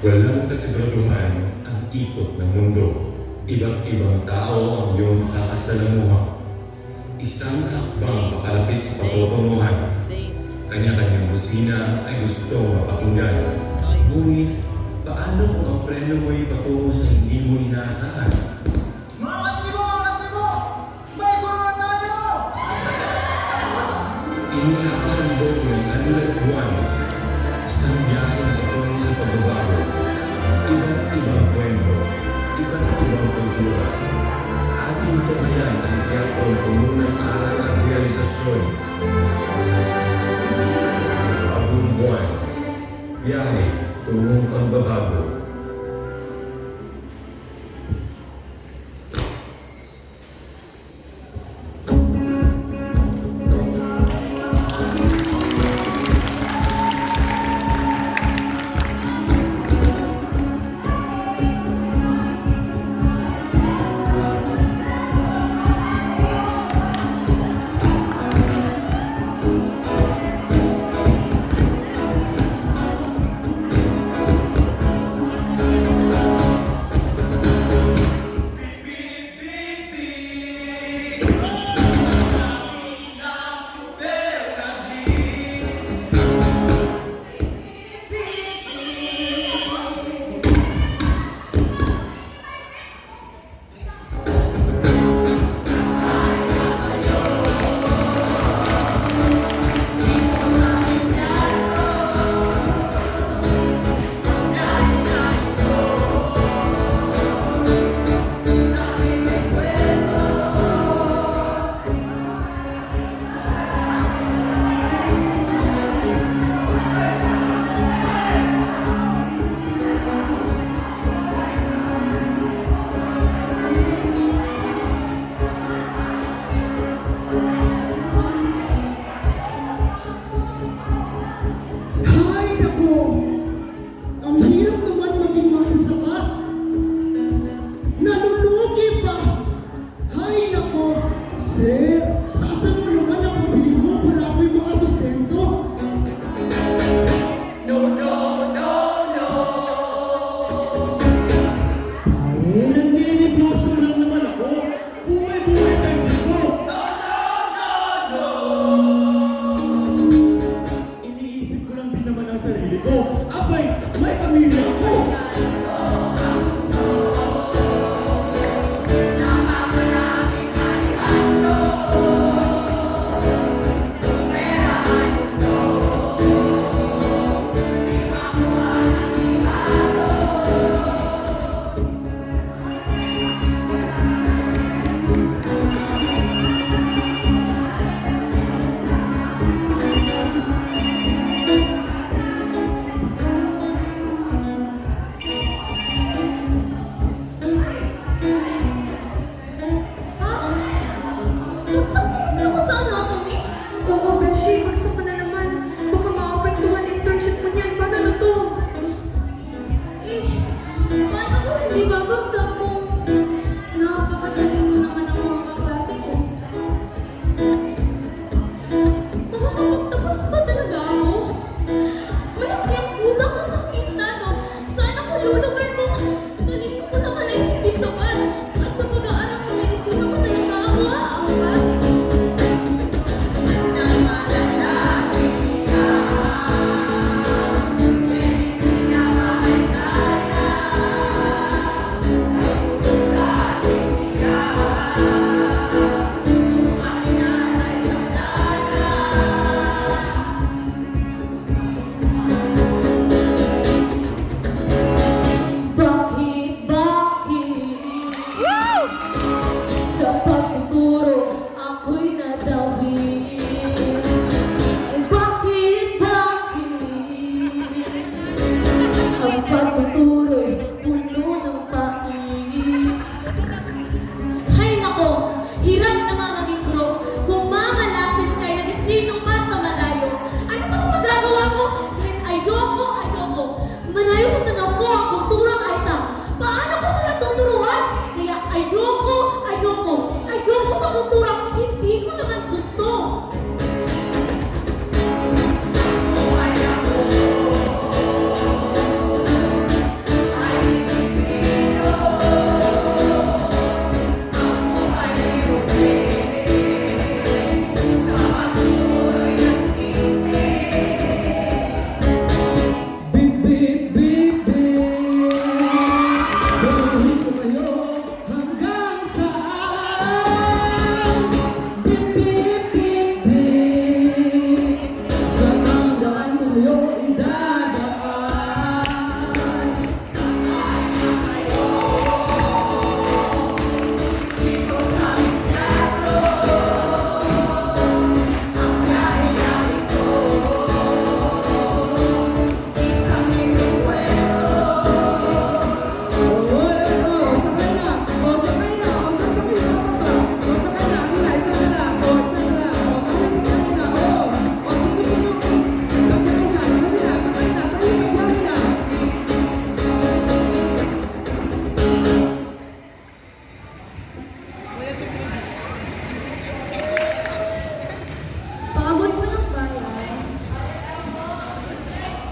Walang kasiguraduhan ang ikot ng mundo. Iba't ibang tao ang iyong makakasalamuha. Isang hakbang papalapit sa patutunguhan. Kanya-kanyang busina ay gustong mapakinggan. Ngunit, paano kung ang preno mo'y patungo sa hindi mo inaasahan? Mga katibo! May guro tayo! Inihahandog ng Anulat 1, isang biyaheng patungo sa pagbabago. Iba't ibang kwento, iba't ibang kultura. Ating tunghayan ang teatrong puno ng aral at realisasyon. Bagong buwan, biyahe tungong pagbabago.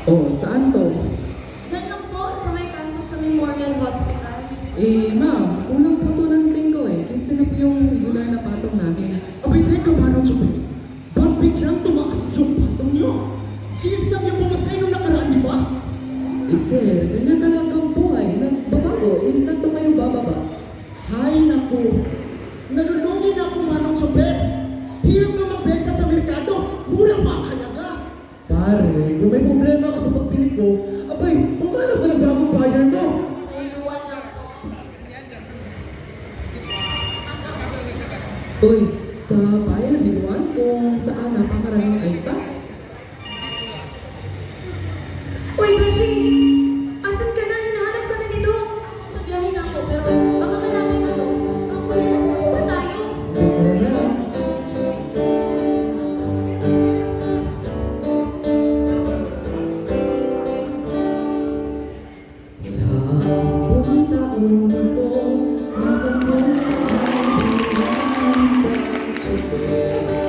Oh, saan to? Diyan lang po, sa may kanto sa Memorial Hospital. Ma'am, kulang po to ng 5 eh. 15 na po yung regular na patong namin. Abay, teka, Manong Chubby. Ba't biglang tumakas yung patong niyo? Cheese na yung pumasay nung nakaraan, di ba? Sir, ganyan talaga ang buhay. Nagbabago, saan to kayo bababa? Hay naku! Nalulugi na ako, Manong Chubby. Hirap na magbenta sa merkado. Murang makahalaga. Pare, kung may problema ka sa pagpili ko, abay, humanap ka ng bagong buyer mo. Sa inuwan lang po. Uy, sa bayan ng Hiluan kung saan napakaraming aita. Uy, Bashi! Asan ka na? Hinahanap ka na nito. Sa biyahe na ako, pero baka malapit na to. Ang kuya, nasa mo ba tayo? Hindi ko alam. Sa buong taon na po, nakapuntaan sa Chile.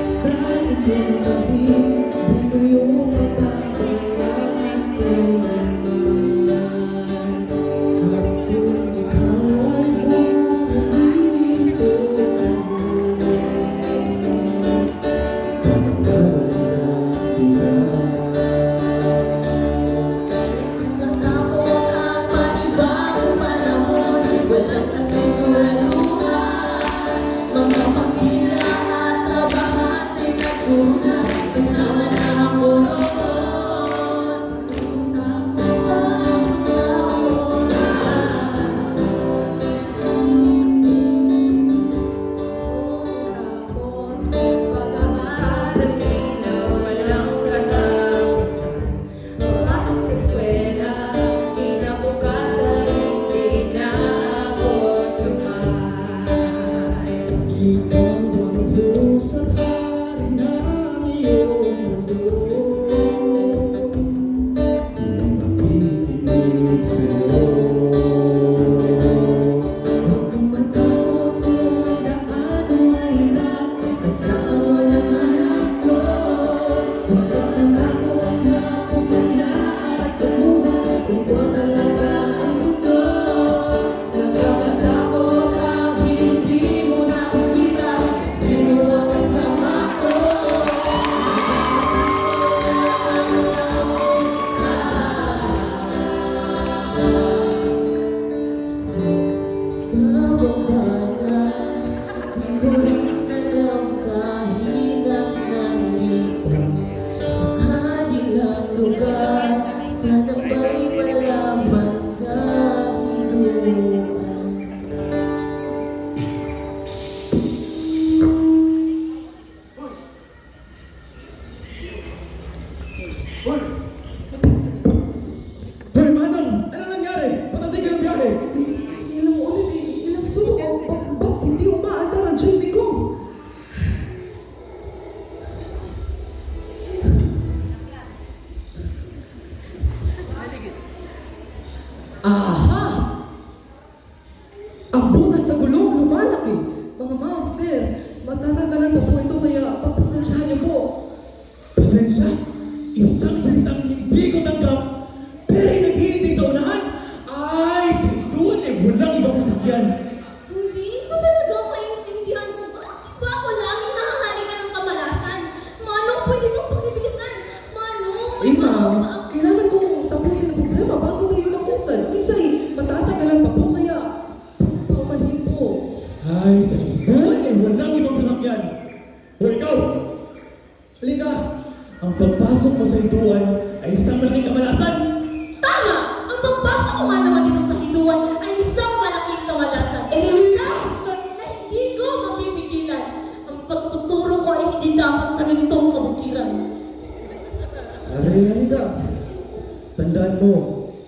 Sa ibang gabi, di kayo mapapayaan ko naman. At kung ikaw ay bumito Natakot ang panibagong panahon, walang kasiguraduhan. Mga pamilya at trabahante nagkusa, kasama na ang buron. Takot ang taon. Takot, pag-aaral na walang katapusan. Pasok sa eskwela, kinabukasan hindi na abot kamay. Ikaw ang Diyos at hari ng iyong mundo. Nang nakikinig sa'yo. Huwag kang matakot kung ang daan ay iba, kasama mo naman ako. Huwag kang tatakot na pumala at kumuha, kung ko talaga ang mundo. Nakakatakot ang hindi mo nakikita. Sino ang kasama ko? Nababala, di ko rin alam kahinang nandito. Sa kanilang lugar, sana may malaman sa hiluan. Hoy, Manong! Ano nangyari? Ba't natin ka ng biyahe? Ilang ulit, ilang suko. Ba't hindi umaandar ang JV ko? Aha! Ang butas sa gulong lumalaki. Mga ma'am, sir, matatagalan pa po ito kaya pagpasensyahan niyo po. Pasensya? Isang salitang hindi ko tanggap. Pero yung naghihintay sa unahan ay si Duan eh walang ibang sasakyan. Hindi ko talaga maintindihan kung bakit ba ako laging nahahalikan ng kamalasan. Manong, pwede mong pakibilisan. Manong, may Ma'am, pasok pa ako. kailangan kong tapusin ang problema bago tayo makusan. Minsay, matatagalan pa po kaya paumanhin po. Ay, si Duan eh walang ibang sasakyan. O ikaw! Halika! Ang pagpasok mo sa Duan ay isang malaking kamalasan. Tama! Ang pagpasok ko nga naman dito sa hiduan ay isang malaking kamalasan. Dahil na hindi ko mapipigilan. Ang pagtuturo ko ay hindi dapat sa ganitong kabukiran. Aray, halika! Tandaan mo,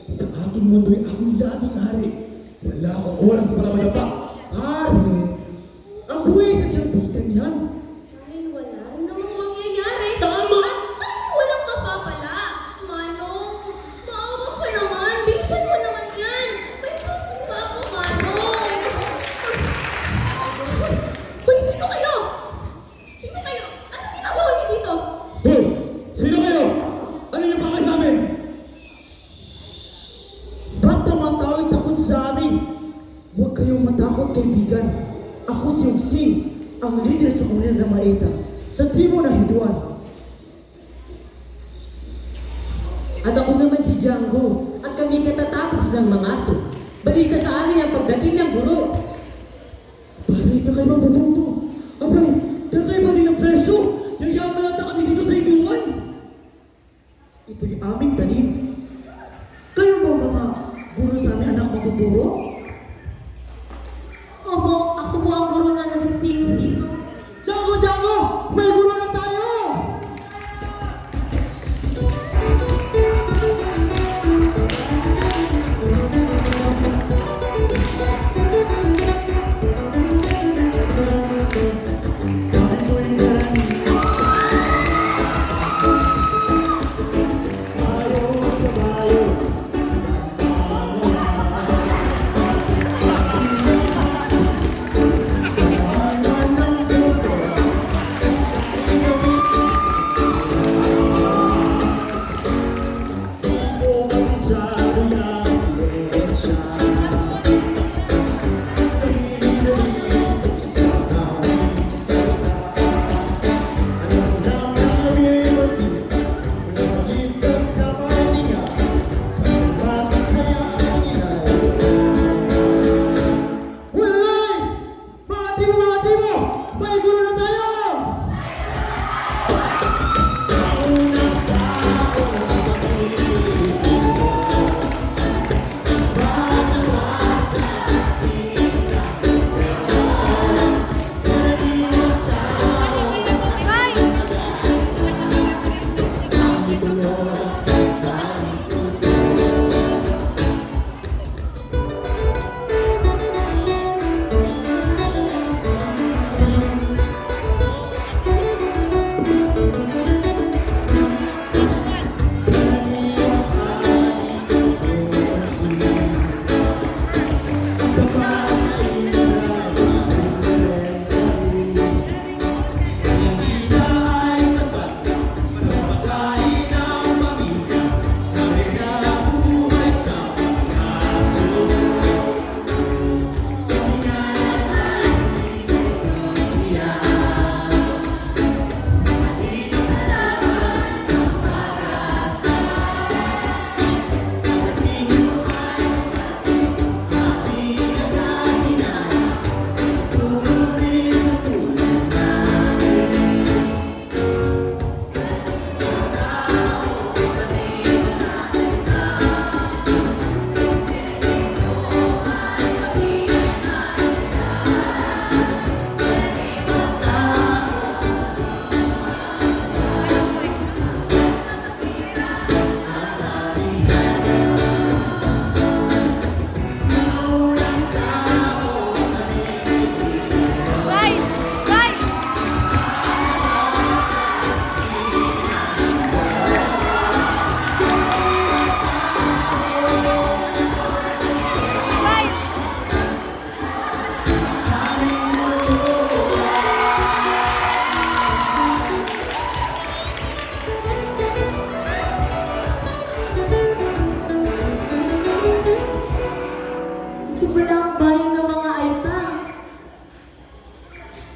sa aking mundo'y akong laging hari. Wala akong oras para madapa. Pare, ang buhay sa tiyampikan yan. Dahil wala rin namang mangyayari. Tama! At dahil walang mapapala. Manong, maawa ka naman. Bilisan mo naman yan. May pasok pa ako, Manong. Uy, sino kayo? Sino kayo? Ano ginagawa niyo dito? Hoy! Sino kayo? Ano yung pakay sa amin? Huwag kayong matakot, kaibigan. Ako si Uxing, ang leader sa komunidad ng Maeta, sa tribo ng Hiduan. At ako naman si Django, at kami katatapos ng mga aso. Balita sa amin ang pagdating ng guro. Pare, kakaiba po to. Abay, kakaiba din ang presyo. Yayaman ata kami dito sa Hiduan. Ito'y aming tanim. Kayo ba mga guro sa aming anak matuturo? Opo, ako po ang guro na nagstino dito. Django, Django! May guro na tayo! Hulay! Mga tribo! May guro na tayo! Ito pala ang bayan ng mga Aita.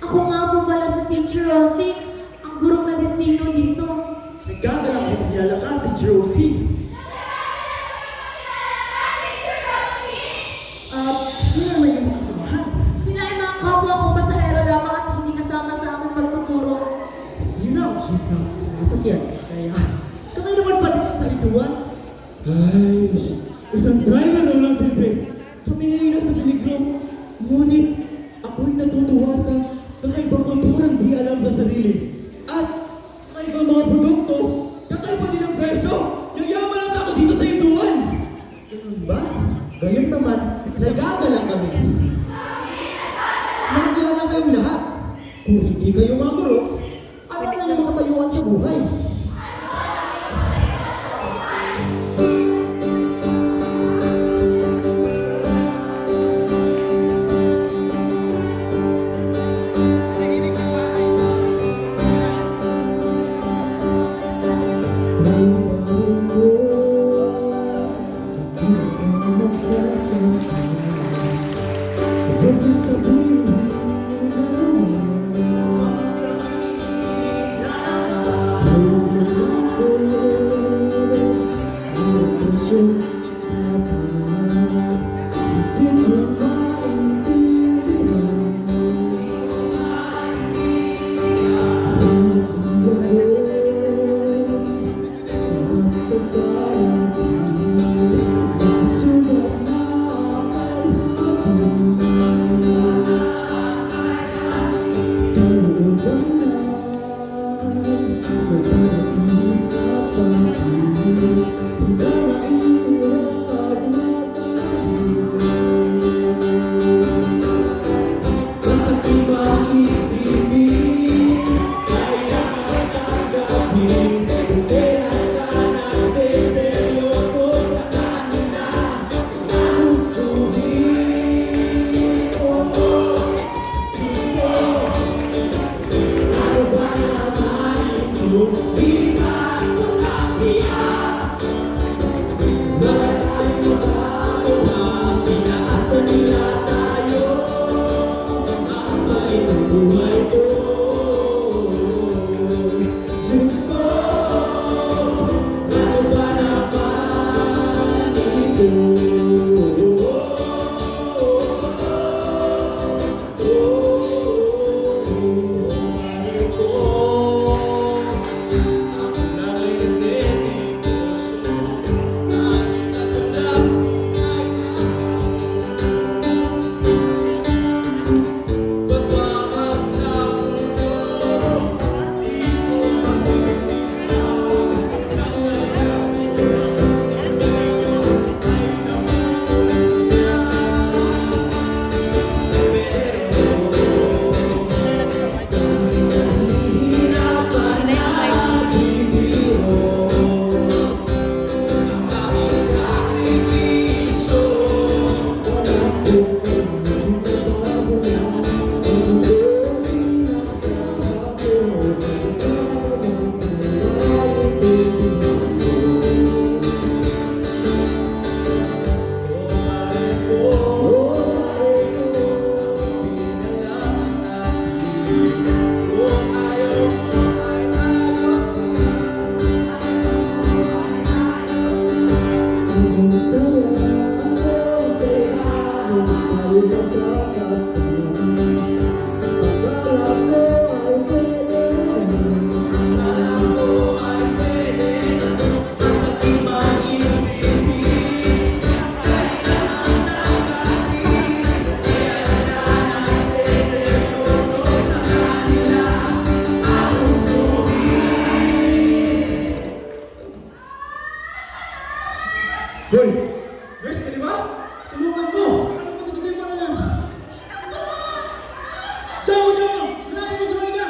Ako nga po pala si Teacher Rosie, ang gurong nagstino dito. Nagkakalang ko pinala ka, Teacher Rosie. Sino naman yung mga kasamahan? Sila ay mga kapwa kong pasahero lamang at hindi kasama sa aking pagtuturo. Sino ang jeep na sinasakyan? Kaya, kami naman pa dito sa Hiduan. Ay, isang driver na walang silbi. Kami ngayon nasa peligro. Ngunit, ako'y natutuwa sa kakaibang kulturang di alam sa sarili. At, may ibang mga produkto, kakaiba din ang presyo. Yayaman at ako dito sa Hiduan. Ganun ba? Gayon naman, nagagala kami. Magkala kayong lahat. Kung hindi kayo mga guro, ano na lang makatayuan sa buhay? puso dapat hindi ko maintindihan. Hoy! Nurse ka, di ba? Tulungan mo! Ano mo sa kasi para yan? Diyan mo! Hanapin niyo si Maida!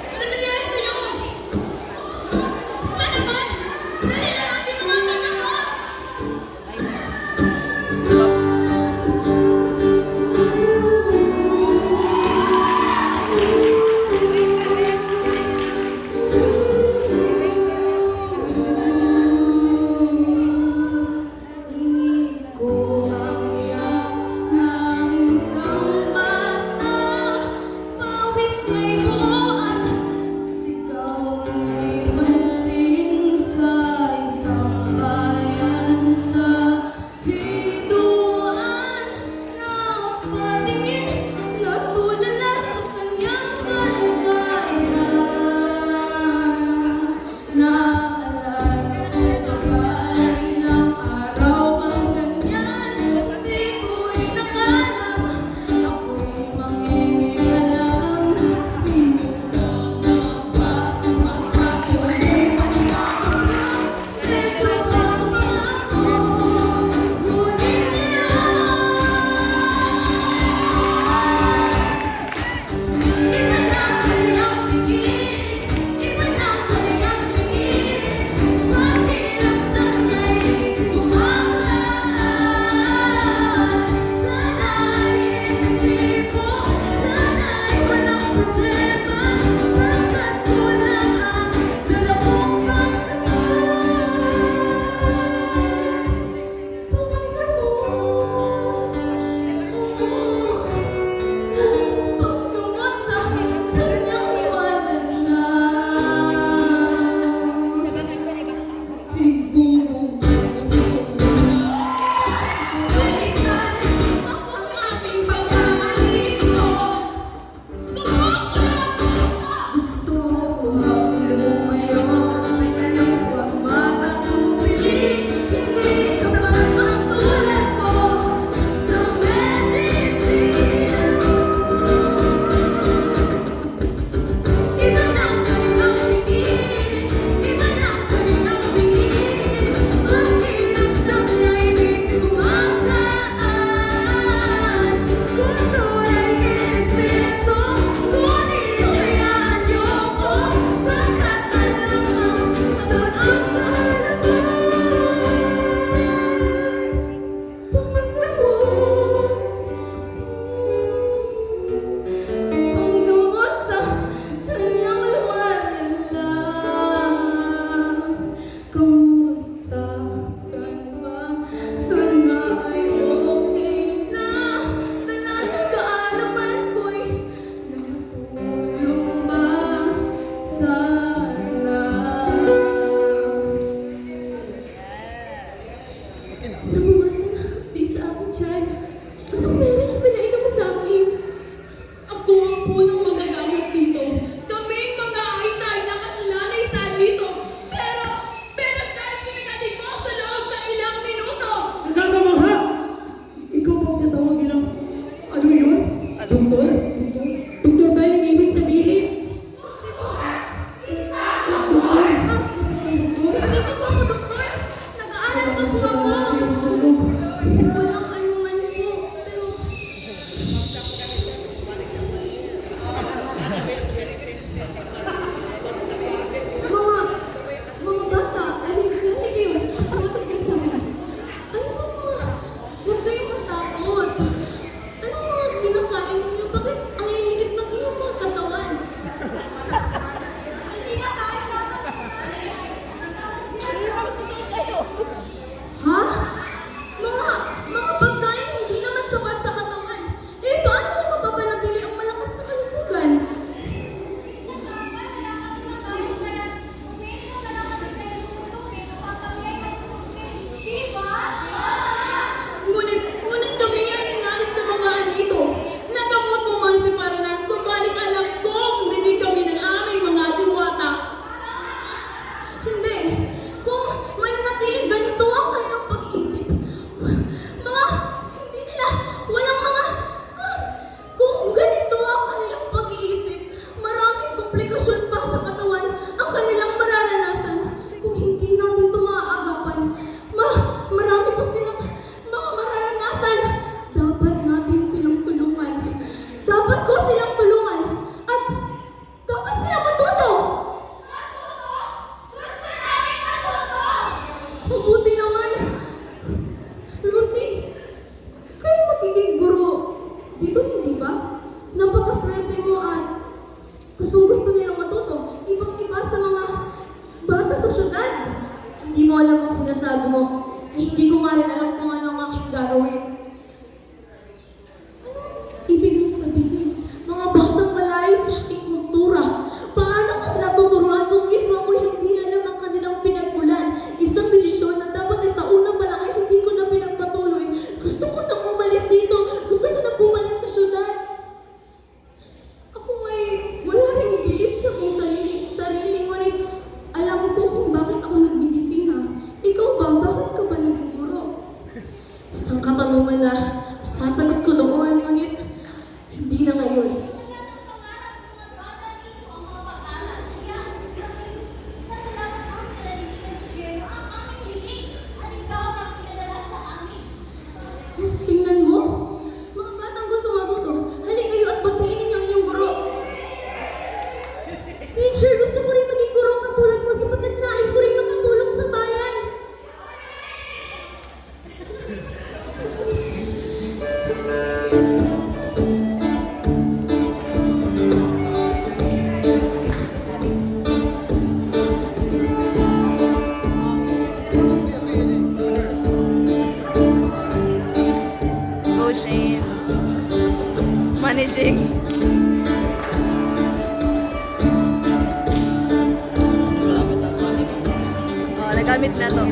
Ano nangyari sa'yo? Ano naman? Dali na natin mga tatangot! Doktor? Doktor ba yung ibig sabihin? Doktor? Hindi pa po ako doktor. Nag-aaral pa po ako. Walang anuman po. Pero mga bata, halika kayo. Lumapit kayo sa akin. Ano ba mga, huwag kayong matakot. Ano mga kinakain niyo? Bakit ang liliit ng iyong mga katawan? Hindi na tayo Ha? Mga pagkain hindi naman sapat sa katawan. Eh, paano niyo mapapanatili ang malakas na kalusugan? Ngunit kami ay nanalig sa mga anito. Nagamot mo man si Paralan, subalit alam kong dinig kami ng aming mga diwata. Hindi. Kung mananatiling ganito ang kanilang pag-iisip, hindi nila, walang kung ganito ang kanilang pag-iisip, maraming komplikasyon pa sa katawan ang kanilang mararanasan kung hindi natin ito maaagapan. Marami pa silang mga mararanasan. Dapat natin silang tulungan. Dapat ko silang tulungan. At dapat silang matuto. Mabuti naman. Lucy, kayo magiging guro. Dito hindi ba? Napakaswerte mo at gustong-gusto nilang matuto. Ibang-iba sa mga bata sa syudad. Hindi mo alam ang sinasabi mo. Hindi ko nga rin alam kung ano ang aking gagawin. Ano ibig mong sabihin? Mga batang malayo sa aking kultura. Paano ko sila tuturuan kung mismo ako hindi alam ang kanilang pinagmulan? Isang desisyon na dapat ay sa una pa lang ay hindi ko na pinagpatuloy. Gusto ko nang umalis dito. Gusto ko na bumalik sa syudad. Ako ay wala ring bilib sa aking sarili. Ngunit alam ko kung bakit ako nagmedisina. Ikaw ba? Bakit ka ba naging guro? Isang katanungan na sasagot ko noon, ngunit hindi na ngayon. Tingnan mo. Mga batang gusto matuto. Halika kayo at batiin ninyo ang inyong guro. Teacher, gusto ko rin maging guro katulad mo sapagkat nais ko rin makatulong sa bayan. Go Shane. Managing. Oh, nagamit na to.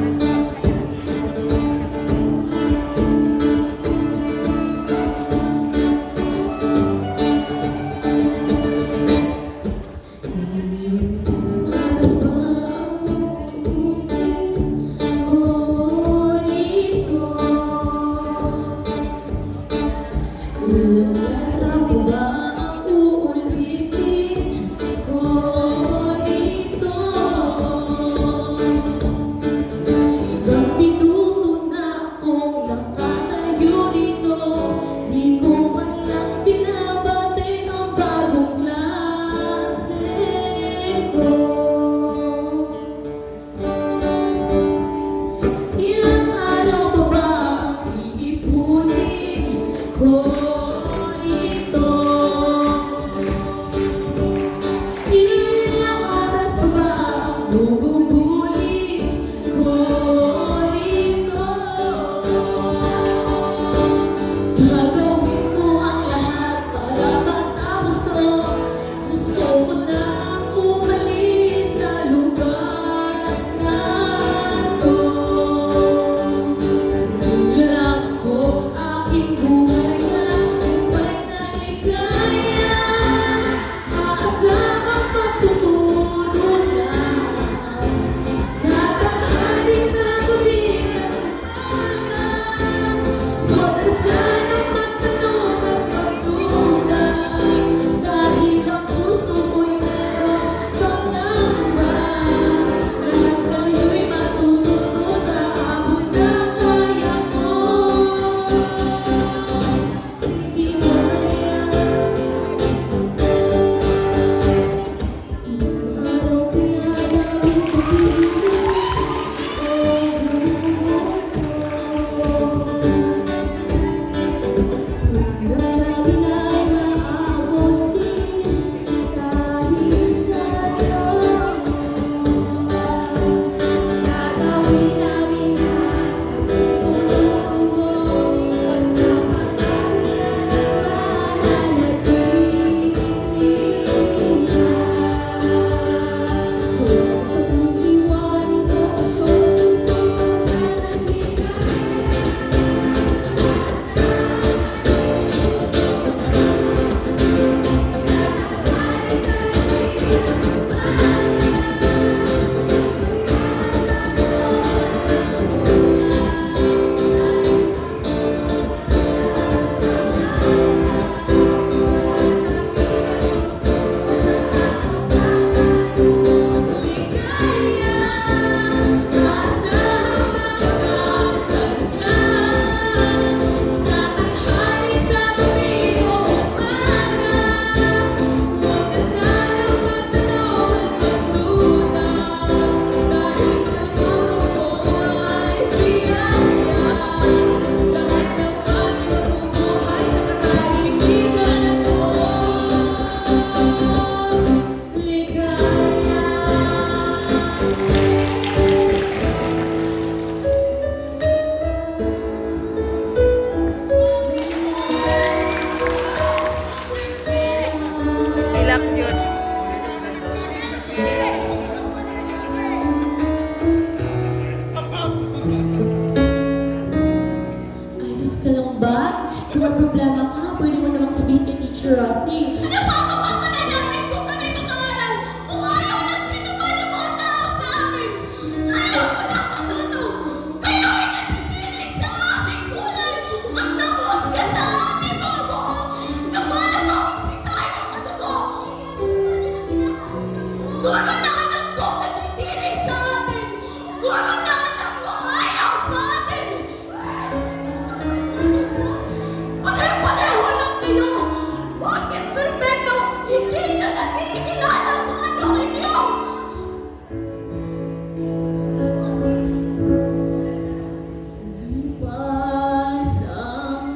Teacher Rosie. Napapapala namin kung kami mag-aaral. Kung ayaw lang tinuman ng mga tao sa amin. Ayaw ko na matuto. Kayo ay natitinig sa aming kulay. Ang nahusga sa aming mga buhok. Na para hindi tayo makadugo. Guro na anak kong natitinig sa amin. Guro na anak kong ayaw sa amin. Pare-pareho lang kayo! Bakit perfecto? Hindi niyo na kinikilala ang mga dawin niyo! Lipas ang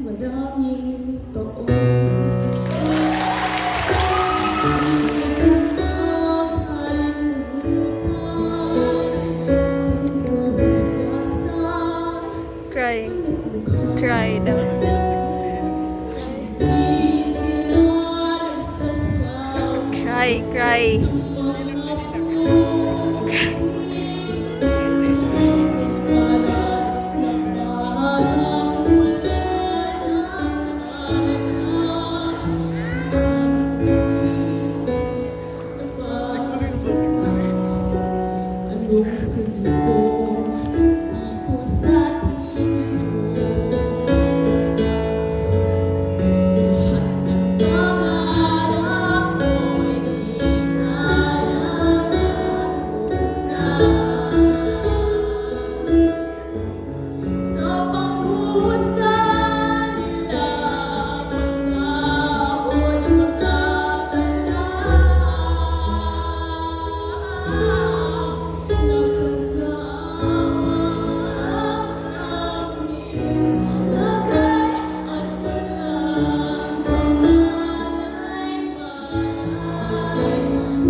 maraming taon. Hindi ko makalimutan. Buhusga sa Cry. mukha. Cry daw. Di sila nagsasabi Cry, cry. sa mga para na parang wala ng halaga sa sarili na pag-isipan. Anong sinito dito sa tingin lahat ng pangarap ko'y inalala ko na. Sa panghuhusga nila, pangako na magkakala. Nakakaawa ang aming lagay at walang kamalay-malay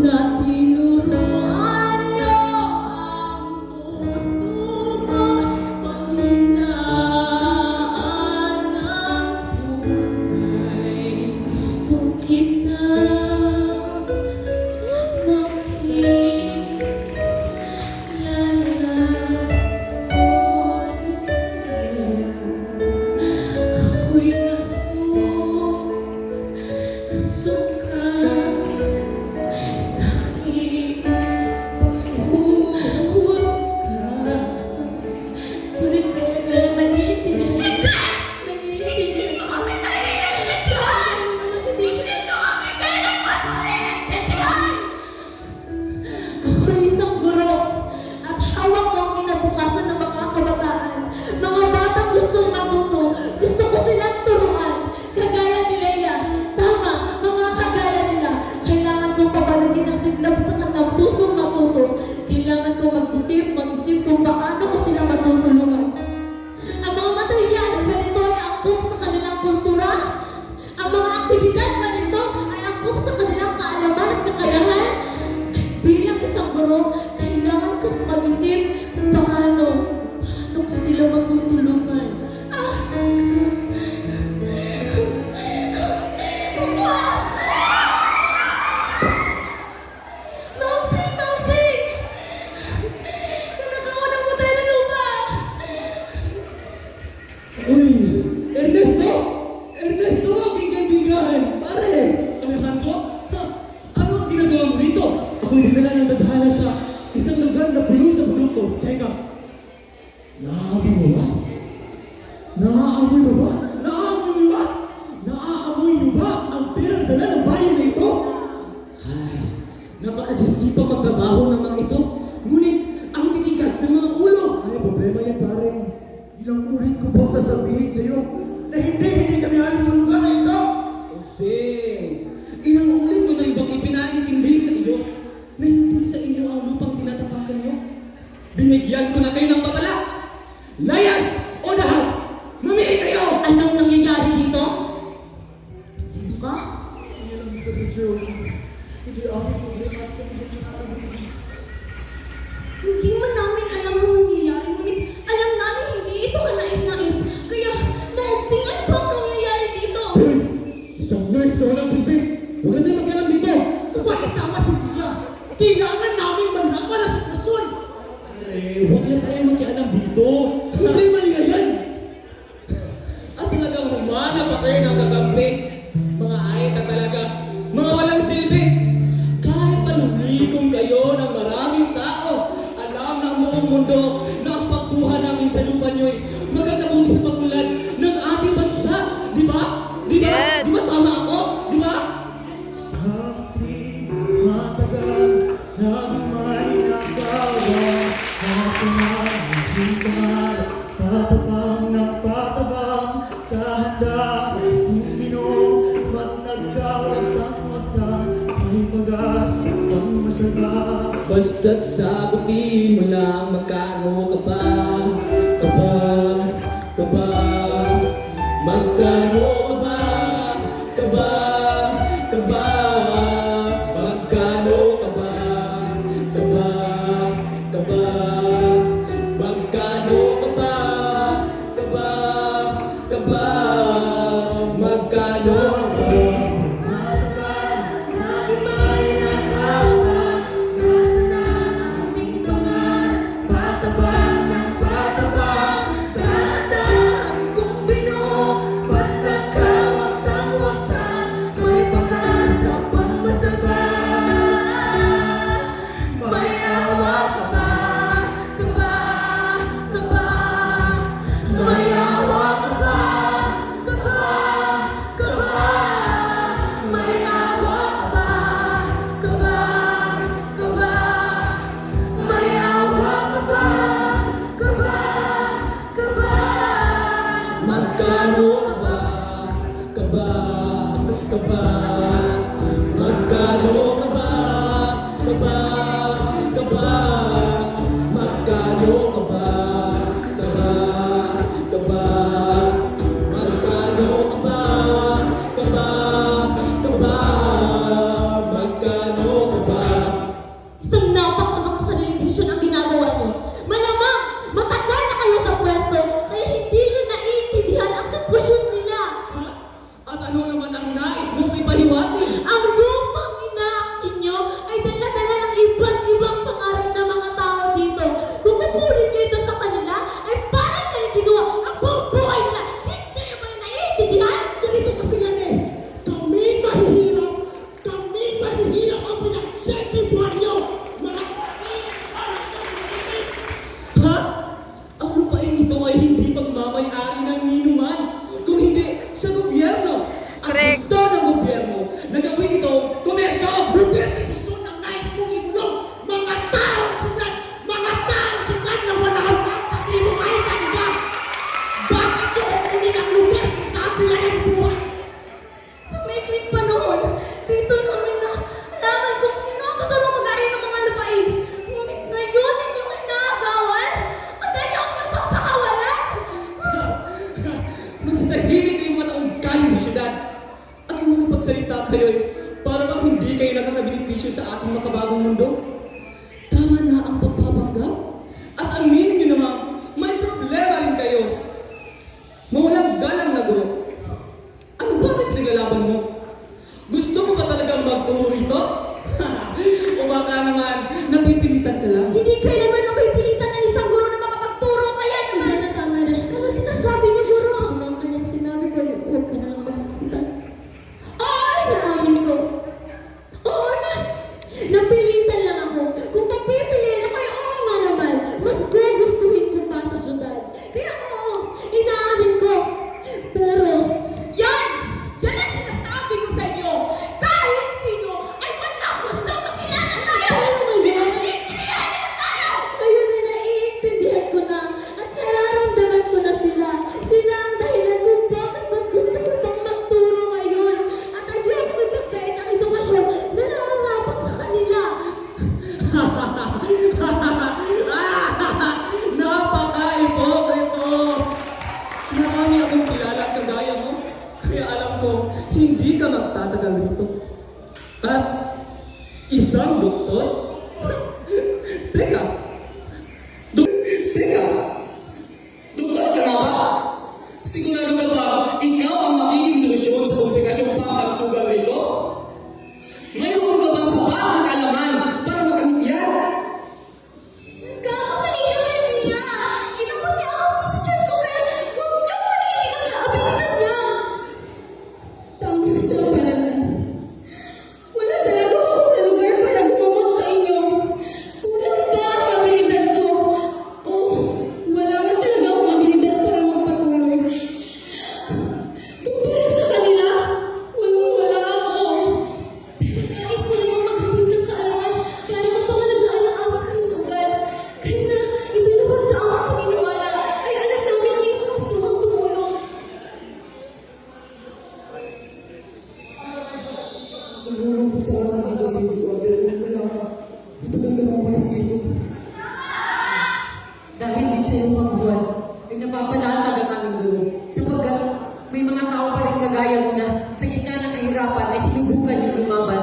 na tinuruan niyo ang puso ko panghinaan ng tunay. Gusto kita ako'y nasuka sa aking panghuhusga. Ngunit naiintindihan. Naiintindihan mo kami, naiintindihan! Hindi nyo kami kailangan maiintindihan! Ako'y isang guro at hawak ko ang kinabukasan ng mga kabataan. Mga batang gustong matuto, gusto ko silang turuan. Kagaya ni Leia, tama, mga kagaya nila. Kailangan kong pabalagin ang siklab sa kanilang pusong matuto. Kailangan kong mag-isip kung paano ko sila matutulungan. Ang mga materyales ba nito ay angkop sa kanilang kultura? Ang mga aktibidad ba nito ay angkop sa kanilang kaalaman at kakayahan? Bilang isang guro, kailangan ko mag-isip kung paano ko sila matutulungan. Mausig! Mausig! Nanakawan mo tayo ng lupa! Uy! Ernesto! Ernesto! Aking kaibigan! Pare! Alejandro? Ano ang ginagawa mo rito? Ako'y dinala ng tadhana sa isang lugar na puno sa produkto. Teka! Naaamoy mo ba? Naaamoy mo ba? Naaamoy mo ba? Naaamoy mo ba ang perang dala ng bayan na ito? Ay, napakasisipang magtrabaho ng mga ito. Ngunit, ang titigas ng mga ulo. Ay, problema yan, pare. Ilang ulit ko bang sasabihin sa'yo na hindi kami alis sa lugar na ito? Jose, ilang ulit ko na rin bang ipinaintindi sa iyo na hindi sa inyo ang lupang tinatapakan niyo? Binigyan ko na kayo ng babala. Layas o dahas, mamili kayo! Anong nangyayari dito? Sino ka? Hindi man namin alam ang nangyayari, ngunit alam namin hindi ito kanais-nais. Kaya, Mausig, ano bang nangyayari dito? Hoy! Isang nurse na walang silbi! Huwag na tayo mag-alam dito! Subalit tama si Tia. Kailangan namin malaman ang sitwasyon. Pare, huwag na tayo mag-alam dito! Problema nila yan! At talagang humana pa kayo ng kakampi. Mga talaga. Mga walang silbi. Kahit palumikom kayo ng maraming tao, alam ng buong mundo na ang pagkuha namin sa lupa nyo'y magkakabuti sa pagulad ng ating bansa. Di ba? Di ba? Yes. Di ba tama ako? Di ba? Sa tribo matagal, naging may nagawa. Nasa mga pangarap, patabang ng patabang, kahanda, uminom, at nagkawagtang-wagtang, may pag-asa pang masaga. Basta't sagutin mo lang magkano ka ba? Ka ba? Ka ba? Magkano ka ba? Ka ba? Ka ba? Magkano ka ba? Ka ba? Ka ba? Magkano ka ba? Ka ba? Ka ba? Magkano ka ba? Magkano ka ba? Ka ba? Ka ba? Magkano ka ba? Ka ba? Ka ba? Magkano ka ba? Ka ba? Ka ba? Magkano ka ba? Ka ba? Ka ba? Magkano ka ba? Isang napakamakasaling desisyon ang ginagawa niyo. Malamang, matagal na kayo sa pwesto, kaya hindi niyo naiintindihan ang sitwasyon nila. At ano naman ang nais mong ipahiwati? Ang lupang inaangkin niyo ay dala-dala ng iba't ibang pangarap ng mga tao dito. Kung kukunin niyo ito sa kanila, ay parang nila kinuha ang buong buhay nila. Hindi niyo ba naiintindihan? Ganito kasi yan eh. Kami mahihirap ang pinagsetribuhan nyo. Mga Ha? Ang lupain ito ay hindi pagmamayari ng ninuman, kung hindi sa gobyerno. At Correct. gusto ng gobyerno na gawin ito komersyo. Hindi ang desisyon ng nais mong ibulong mga taong sugat na wala kang pang sa tribo kahit ano ba? Bakit nyo kukunin ang lugar kung saan sila nagbuhay? Sa maikling panahon, dito namin na alaman kung sino ang tutulong mag-ari ng mga lupain. Ngunit ngayon inyong inaagawan at inyong napapakawalan. Magsitahimik kayong mga taong galing sa syudad. At kung makapagsalita kayo'y para bang hindi kayo nakakabinipisyo sa ating makabagong mundo? Tama na ang pagpapanggap. At aminin nyo naman, may problema rin kayo. Mawalang galang na guro. Ano ba ang pinaglalaban mo? Gusto mo ba talagang magturo rito? O baka naman, napipilitan ka lang? Hindi kailanman napipilitan ng isang guro na makapagturo. Kaya naman, tama na. Ano sinasabi niyo, guro? Ano ang kanyang sinabi ko? Huwag ka na lang magsalita. Ay, naamin ko. Oo na. Napilitan lang ako. Kung papipiliin ako, oo nga naman. Mas gugustuhin ko pa sa syudad. Kaya oo, inaamin ko. Pero, yan! Yan ang sinasabi ko sa inyo. Kahit sino ay wala gusto magkilala tayo. Ano naman yan? Hindi yan Tumulong ko sa akin dito sa city order. Wala ka. Matagal ka na umalis dito. Dahil din sa iyong pagbuwan, ay napapalatag ang aming loob. Sapagkat may mga tao pa rin kagaya mo na sa gitna ng kahirapan ay sinubukan yung lumaban